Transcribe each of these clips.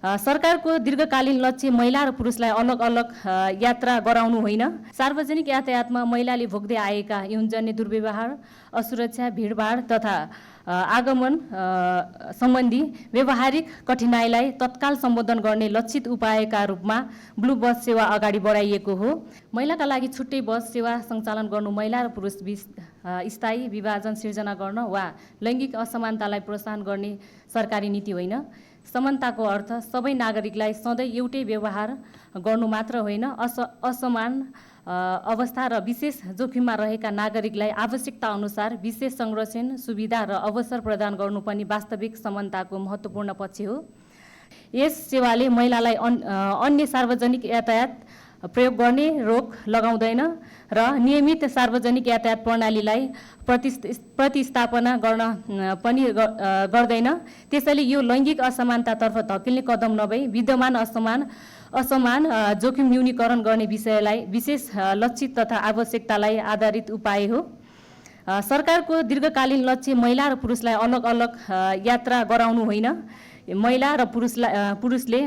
सरकारको दीर्घकालीन लक्ष्य महिला र पुरुषलाई अलग अलग यात्रा गराउनु होइन। सार्वजनिक यातायातमा महिलाले भोग्दै आएका यौनजन्य दुर्व्यवहार, असुरक्षा, भिडभाड तथा आगमन सम्बन्धी व्यावहारिक कठिनाइलाई तत्काल सम्बोधन गर्ने लक्षित उपायका रूपमा ब्लू बस सेवा अगाडि बढाइएको हो। महिलाका लागि छुट्टै बस सेवा सञ्चालन गर्नु महिला र पुरुष बीच स्थायी विभाजन सिर्जना गर्न वा लैङ्गिक असमानतालाई प्रोत्साहन गर्ने सरकारी नीति होइन। समानताको अर्थ सबै नागरिकलाई सधैँ एउटै व्यवहार गर्नु मात्र होइन, असमान अवस्था र विशेष जोखिममा रहेका नागरिकलाई आवश्यकता अनुसार विशेष संरक्षण, सुविधा र अवसर प्रदान गर्नु पनि वास्तविक समानताको महत्त्वपूर्ण पक्ष हो। यस सेवाले महिलालाई अन्य सार्वजनिक यातायात प्रयोग गर्ने रोक लगाउँदैन र नियमित सार्वजनिक यातायात प्रणालीलाई प्रतिस्थापना गर्न पनि गर्दैन। त्यसैले यो लैङ्गिक असमानतातर्फ धकिल्ने कदम नभई विद्यमान असमान जोखिम न्यूनीकरण गर्ने विषयलाई विशेष लक्षित तथा आवश्यकतालाई आधारित उपाय हो। सरकारको दीर्घकालीन लक्ष्य महिला र पुरुषलाई अलग अलग यात्रा गराउनु होइन। महिला र पुरुषले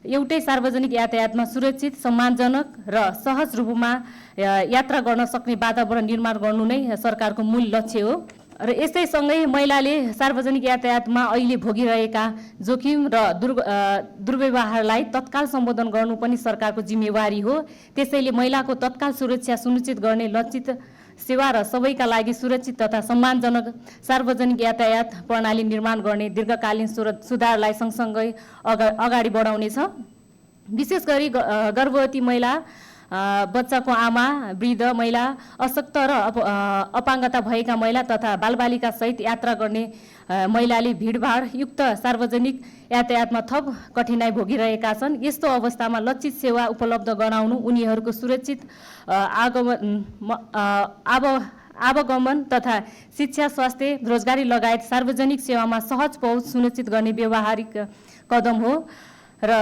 एउटै सार्वजनिक यातायातमा सुरक्षित, सम्मानजनक र सहज रूपमा यात्रा गर्न सक्ने वातावरण निर्माण गर्नु नै सरकारको मूल लक्ष्य हो। र यसैसँगै महिलाले सार्वजनिक यातायातमा अहिले भोगिरहेका जोखिम र दुर्व्यवहारलाई तत्काल सम्बोधन गर्नु पनि सरकारको जिम्मेवारी हो। त्यसैले महिलाको तत्काल सुरक्षा सुनिश्चित गर्ने लक्षित सेवा र सबैका लागि सुरक्षित तथा सम्मानजनक सार्वजनिक यातायात प्रणाली निर्माण गर्ने दीर्घकालीन सुधारलाई सँगसँगै अगाडि बढाउनेछ। विशेष गरी गर्भवती महिला, बच्चाको आमा, वृद्ध महिला, अशक्त र अपाङ्गता भएका महिला तथा बालबालिका सहित यात्रा गर्ने महिलाले भिडभाड युक्त सार्वजनिक यातायातमा थप कठिनाइ भोगिरहेका छन्। यस्तो अवस्थामा लक्षित सेवा उपलब्ध गराउनु, उनीहरूको सुरक्षित आवागमन तथा शिक्षा, स्वास्थ्य, रोजगारी लगायत सार्वजनिक सेवामा सहज पहुँच सुनिश्चित गर्ने व्यावहारिक कदम हो र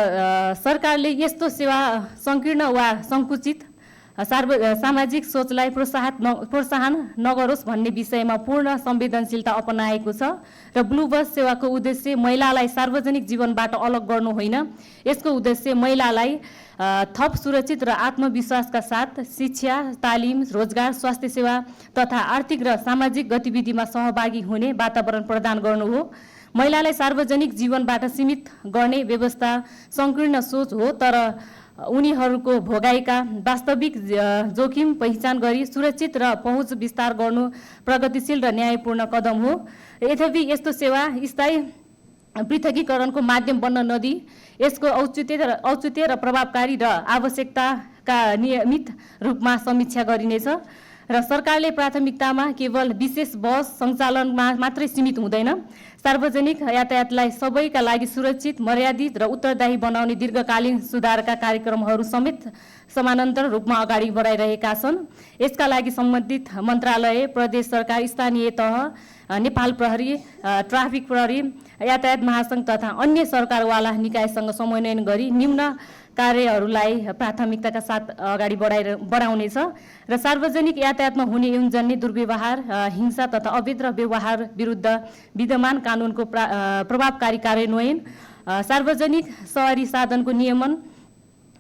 सरकारले यस्तो सेवा सङ्कीर्ण वा सङ्कुचित सामाजिक सोचलाई प्रोत्साहन नगरोस् भन्ने विषयमा पूर्ण संवेदनशीलता अपनाएको छ र ब्लू बस सेवाको उद्देश्य महिलालाई सार्वजनिक जीवनबाट अलग गर्नु होइन। यसको उद्देश्य महिलालाई थप सुरक्षित र आत्मविश्वासका साथ शिक्षा, तालिम, रोजगार, स्वास्थ्य सेवा तथा आर्थिक र सामाजिक गतिविधिमा सहभागी हुने वातावरण प्रदान गर्नु हो। महिलालाई सार्वजनिक जीवनबाट सीमित गर्ने व्यवस्था सङ्कीर्ण सोच हो, तर उनीहरूको भोगाइका वास्तविक जोखिम पहिचान गरी सुरक्षित र पहुँच विस्तार गर्नु प्रगतिशील र न्यायपूर्ण कदम हो। यद्यपि यस्तो सेवा स्थायी पृथकीकरणको माध्यम बन्न नदिई यसको औचित्य र प्रभावकारी र आवश्यकताका नियमित रूपमा समीक्षा गरिनेछ र सरकारले प्राथमिकतामा केवल विशेष बस सञ्चालनमा मात्रै सीमित हुँदैन। सार्वजनिक यातायातलाई सबैका लागि सुरक्षित, मर्यादित र उत्तरदायी बनाउने दीर्घकालीन सुधारका कार्यक्रमहरू समेत समानान्तर रूपमा अगाडि बढाइरहेका छन्। यसका लागि सम्बन्धित मन्त्रालय, प्रदेश सरकार, स्थानीय तह, नेपाल प्रहरी, ट्राफिक प्रहरी, यातायात महासङ्घ तथा अन्य सरकारवाला निकायसँग समन्वयन गरी निम्न कार्यहरूलाई प्राथमिकताका साथ अगाडि बढाउनेछ र सार्वजनिक यातायातमा हुने यौनजन्य दुर्व्यवहार, हिंसा तथा अभद्र व्यवहार विरुद्ध विद्यमान कानुनको प्रभावकारी कार्यान्वयन, सार्वजनिक सवारी साधनको नियमन,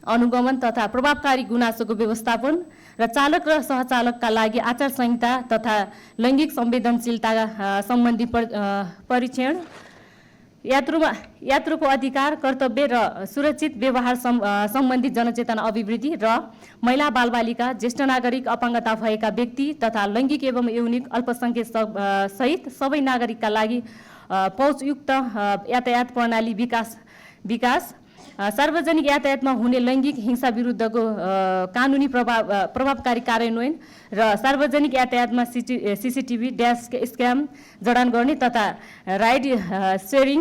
अनुगमन तथा प्रभावकारी गुनासोको व्यवस्थापन र चालक र सहचालकका लागि आचार संहिता तथा लैङ्गिक संवेदनशीलता सम्बन्धी परीक्षण, यात्रुको अधिकार, कर्तव्य र सुरक्षित व्यवहार सम्बन्धी जनचेतना अभिवृद्धि र महिला, बालबालिका, ज्येष्ठ नागरिक, अपाङ्गता भएका व्यक्ति तथा लैङ्गिक एवं यौनिक अल्पसङ्ख्यक सहित सबै नागरिकका लागि पहुँचयुक्त यातायात प्रणाली विकास, सार्वजनिक यातायातमा हुने लैङ्गिक हिंसा विरुद्धको कानुनी प्रभावकारी कार्यान्वयन र सार्वजनिक यातायातमा CCTV ड्यास स्क्याम जडान गर्ने तथा राइड सेयरिङ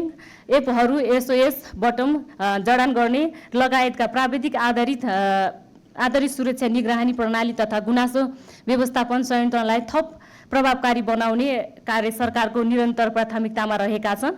एपहरू SOS बटम जडान गर्ने लगायतका प्राविधिक आधारित सुरक्षा निगरानी प्रणाली तथा गुनासो व्यवस्थापन संयन्त्रलाई थप प्रभावकारी बनाउने कार्य सरकारको निरन्तर प्राथमिकतामा रहेका छन्।